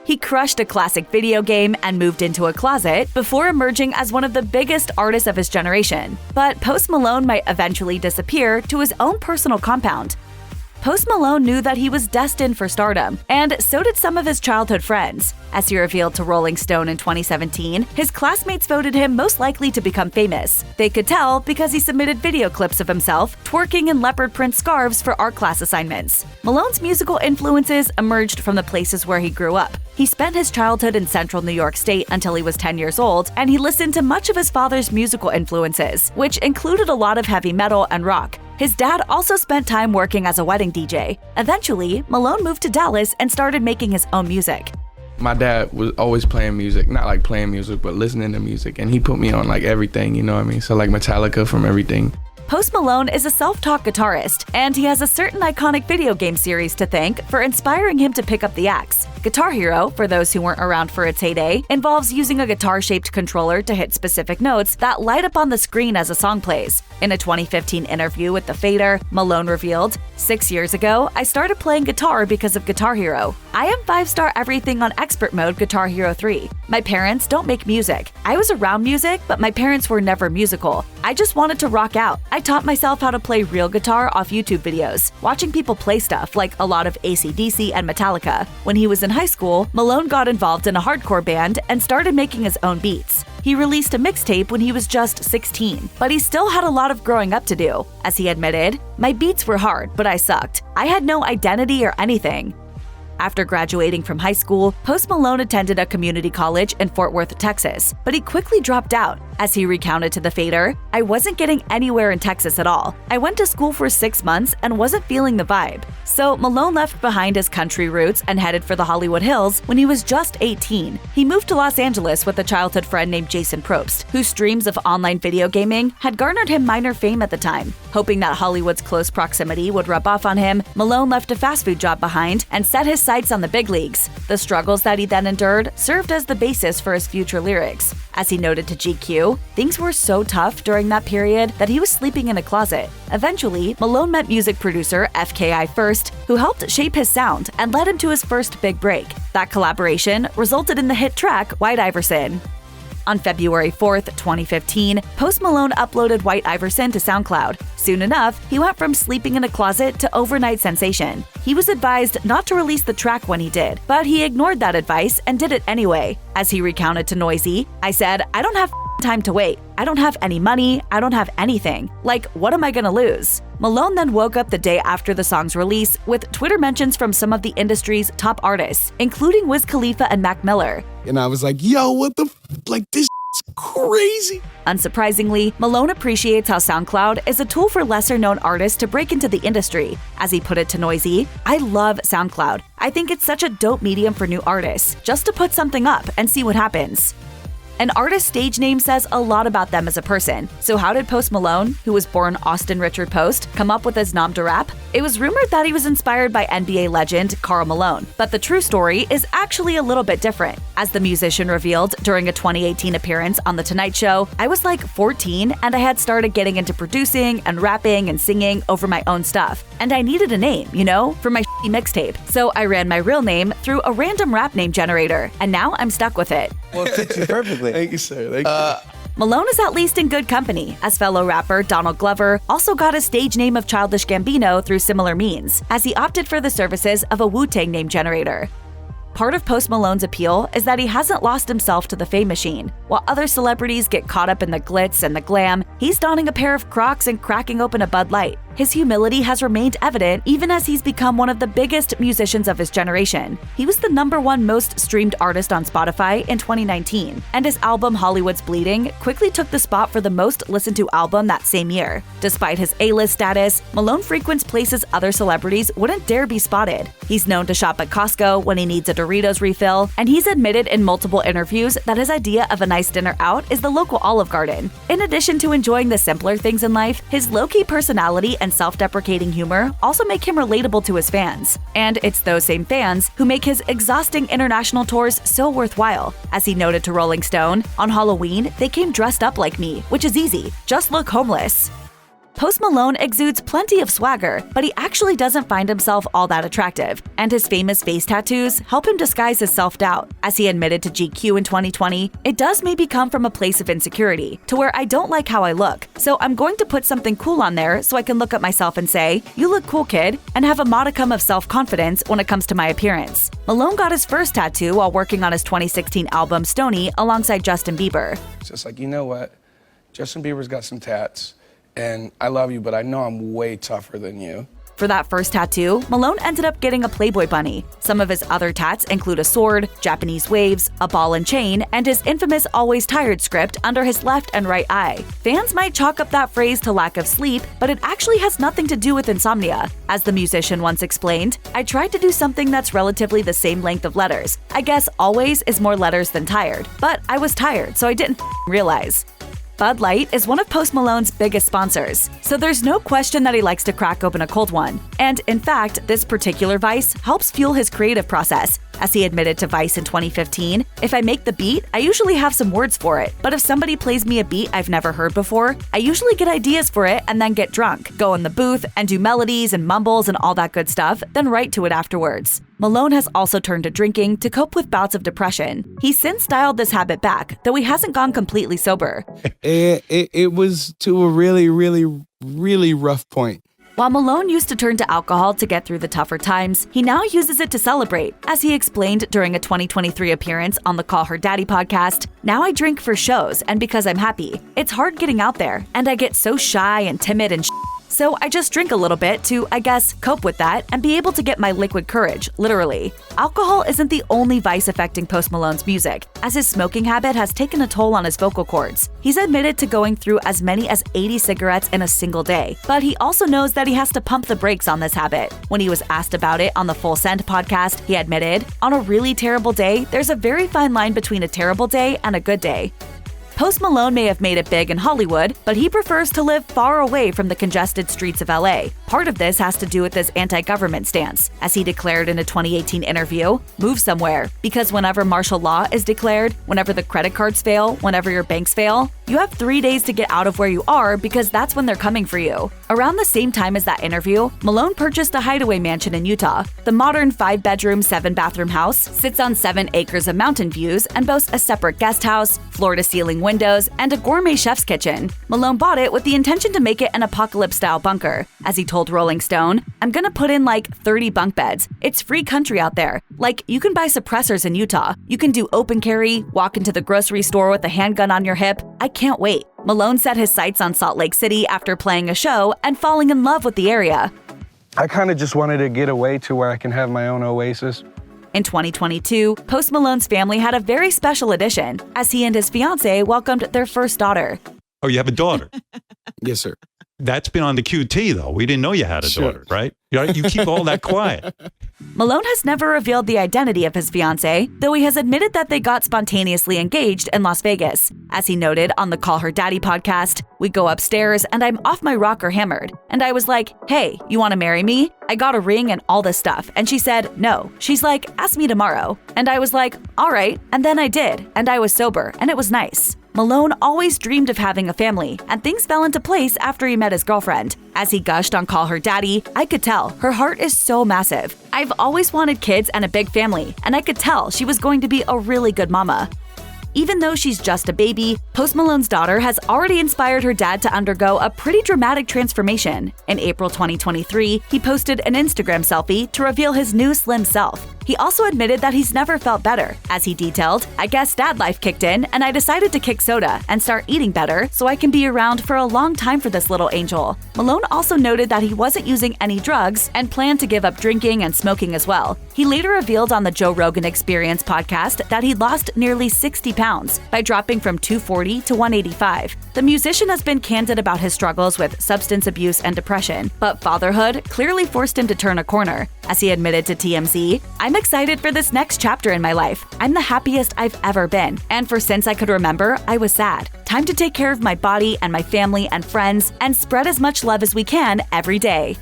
He crushed a classic video game and moved into a closet before emerging as one of the biggest artists of his generation. But Post Malone might eventually disappear to his own personal compound. Post Malone knew that he was destined for stardom, and so did some of his childhood friends. As he revealed to Rolling Stone in 2017, his classmates voted him most likely to become famous. They could tell because he submitted video clips of himself twerking in leopard print scarves for art class assignments. Malone's musical influences emerged from the places where he grew up. He spent his childhood in central New York State until he was 10 years old, and he listened to much of his father's musical influences, which included a lot of heavy metal and rock. His dad also spent time working as a wedding DJ. Eventually, Malone moved to Dallas and started making his own music. My dad was always playing music, not like playing music, but listening to music. And he put me on like everything, you know what I mean? So like Metallica from everything. Post Malone is a self-taught guitarist, and he has a certain iconic video game series to thank for inspiring him to pick up the axe. Guitar Hero, for those who weren't around for its heyday, involves using a guitar-shaped controller to hit specific notes that light up on the screen as a song plays. In a 2015 interview with The Fader, Malone revealed, "6 years ago, I started playing guitar because of Guitar Hero. I am 5-star everything on expert mode Guitar Hero 3. My parents don't make music. I was around music, but my parents were never musical. I just wanted to rock out. I taught myself how to play real guitar off YouTube videos, watching people play stuff like a lot of AC/DC and Metallica. When he was in high school, Malone got involved in a hardcore band and started making his own beats. He released a mixtape when he was just 16, but he still had a lot of growing up to do. As he admitted, "My beats were hard, but I sucked. I had no identity or anything." After graduating from high school, Post Malone attended a community college in Fort Worth, Texas, but he quickly dropped out. As he recounted to The Fader, "I wasn't getting anywhere in Texas at all. I went to school for 6 months and wasn't feeling the vibe." So Malone left behind his country roots and headed for the Hollywood Hills when he was just 18. He moved to Los Angeles with a childhood friend named Jason Probst, whose streams of online video gaming had garnered him minor fame at the time. Hoping that Hollywood's close proximity would rub off on him, Malone left a fast food job behind and set his sights on the big leagues. The struggles that he then endured served as the basis for his future lyrics. As he noted to GQ, things were so tough during that period that he was sleeping in a closet. Eventually, Malone met music producer FKI First, who helped shape his sound and led him to his first big break. That collaboration resulted in the hit track White Iverson. On February 4th, 2015, Post Malone uploaded White Iverson to SoundCloud. Soon enough, he went from sleeping in a closet to overnight sensation. He was advised not to release the track when he did, but he ignored that advice and did it anyway. As he recounted to Noisy, "I said, I don't have time to wait. I don't have any money. I don't have anything. Like, what am I gonna lose?" Malone then woke up the day after the song's release with Twitter mentions from some of the industry's top artists, including Wiz Khalifa and Mac Miller. And I was like, yo, what the like, this is crazy. Unsurprisingly, Malone appreciates how SoundCloud is a tool for lesser-known artists to break into the industry. As he put it to Noisy, "I love SoundCloud. I think it's such a dope medium for new artists, just to put something up and see what happens." An artist's stage name says a lot about them as a person. So how did Post Malone, who was born Austin Richard Post, come up with his nom de rap? It was rumored that he was inspired by NBA legend Karl Malone, but the true story is actually a little bit different. As the musician revealed during a 2018 appearance on The Tonight Show, "I was like 14 and I had started getting into producing and rapping and singing over my own stuff. And I needed a name, you know, for my mixtape. So I ran my real name through a random rap name generator, and now I'm stuck with it." Well, it fits you perfectly. Thank you, sir. Thank you. Malone is at least in good company, as fellow rapper Donald Glover also got his stage name of Childish Gambino through similar means, as he opted for the services of a Wu-Tang name generator. Part of Post Malone's appeal is that he hasn't lost himself to the fame machine. While other celebrities get caught up in the glitz and the glam, he's donning a pair of Crocs and cracking open a Bud Light. His humility has remained evident even as he's become one of the biggest musicians of his generation. He was the #1 most streamed artist on Spotify in 2019, and his album Hollywood's Bleeding quickly took the spot for the most listened to album that same year. Despite his A-list status, Malone frequents places other celebrities wouldn't dare be spotted. He's known to shop at Costco when he needs a Doritos refill, and he's admitted in multiple interviews that his idea of a nice dinner out is the local Olive Garden. In addition to enjoying the simpler things in life, his low-key personality and self-deprecating humor also make him relatable to his fans. And it's those same fans who make his exhausting international tours so worthwhile. As he noted to Rolling Stone, "On Halloween, they came dressed up like me, which is easy. Just look homeless." Post Malone exudes plenty of swagger, but he actually doesn't find himself all that attractive, and his famous face tattoos help him disguise his self-doubt. As he admitted to GQ in 2020, it does maybe come from a place of insecurity, to where I don't like how I look, so I'm going to put something cool on there so I can look at myself and say, "You look cool, kid," and have a modicum of self-confidence when it comes to my appearance. Malone got his first tattoo while working on his 2016 album Stoney alongside Justin Bieber. It's just like, you know what? Justin Bieber's got some tats. And I love you, but I know I'm way tougher than you. For that first tattoo, Malone ended up getting a Playboy bunny. Some of his other tats include a sword, Japanese waves, a ball and chain, and his infamous Always Tired script under his left and right eye. Fans might chalk up that phrase to lack of sleep, but it actually has nothing to do with insomnia. As the musician once explained, "I tried to do something that's relatively the same length of letters. I guess always is more letters than tired, but I was tired, so I didn't realize." Bud Light is one of Post Malone's biggest sponsors, so there's no question that he likes to crack open a cold one. And in fact, this particular vice helps fuel his creative process. As he admitted to Vice in 2015, "If I make the beat, I usually have some words for it, but if somebody plays me a beat I've never heard before, I usually get ideas for it and then get drunk, go in the booth, and do melodies and mumbles and all that good stuff, then write to it afterwards." Malone has also turned to drinking to cope with bouts of depression. He's since dialed this habit back, though he hasn't gone completely sober. It was to a really rough point. While Malone used to turn to alcohol to get through the tougher times, he now uses it to celebrate. As he explained during a 2023 appearance on the Call Her Daddy podcast, "Now I drink for shows and because I'm happy. It's hard getting out there, and I get so shy and timid and so I just drink a little bit to, I guess, cope with that and be able to get my liquid courage, literally." Alcohol isn't the only vice affecting Post Malone's music, as his smoking habit has taken a toll on his vocal cords. He's admitted to going through as many as 80 cigarettes in a single day, but he also knows that he has to pump the brakes on this habit. When he was asked about it on the Full Send podcast, he admitted, "On a really terrible day, there's a very fine line between a terrible day and a good day." Post Malone may have made it big in Hollywood, but he prefers to live far away from the congested streets of LA. Part of this has to do with his anti-government stance. As he declared in a 2018 interview, "Move somewhere, because whenever martial law is declared, whenever the credit cards fail, whenever your banks fail, you have 3 days to get out of where you are because that's when they're coming for you." Around the same time as that interview, Malone purchased a hideaway mansion in Utah. The modern 5-bedroom, 7-bathroom house sits on 7 acres of mountain views and boasts a separate guest house, floor-to-ceiling windows, and a gourmet chef's kitchen. Malone bought it with the intention to make it an apocalypse-style bunker. As he told Rolling Stone, "I'm gonna put in like 30 bunk beds. It's free country out there. Like, you can buy suppressors in Utah. You can do open carry, walk into the grocery store with a handgun on your hip. I can't wait." Malone set his sights on Salt Lake City after playing a show and falling in love with the area. I kind of just wanted to get away to where I can have my own oasis. In 2022, Post Malone's family had a very special addition, as he and his fiancée welcomed their first daughter. Oh, you have a daughter? Yes, sir. That's been on the QT, though. We didn't know you had a daughter, right? You keep all that quiet. Malone has never revealed the identity of his fiancée, though he has admitted that they got spontaneously engaged in Las Vegas. As he noted on the Call Her Daddy podcast, "We go upstairs and I'm off my rocker hammered. And I was like, 'Hey, you want to marry me?' I got a ring and all this stuff. And she said, 'No.' She's like, 'Ask me tomorrow.' And I was like, 'All right.' And then I did. And I was sober. And it was nice." Malone always dreamed of having a family, and things fell into place after he met his girlfriend. As he gushed on Call Her Daddy, "I could tell, her heart is so massive. I've always wanted kids and a big family, and I could tell she was going to be a really good mama." Even though she's just a baby, Post Malone's daughter has already inspired her dad to undergo a pretty dramatic transformation. In April 2023, he posted an Instagram selfie to reveal his new slim self. He also admitted that he's never felt better. As he detailed, "I guess dad life kicked in and I decided to kick soda and start eating better so I can be around for a long time for this little angel." Malone also noted that he wasn't using any drugs and planned to give up drinking and smoking as well. He later revealed on the Joe Rogan Experience podcast that he lost nearly 60 pounds by dropping from 240 to 185. The musician has been candid about his struggles with substance abuse and depression, but fatherhood clearly forced him to turn a corner. As he admitted to TMZ, "I'm excited for this next chapter in my life. I'm the happiest I've ever been. And for since I could remember, I was sad. Time to take care of my body and my family and friends and spread as much love as we can every day."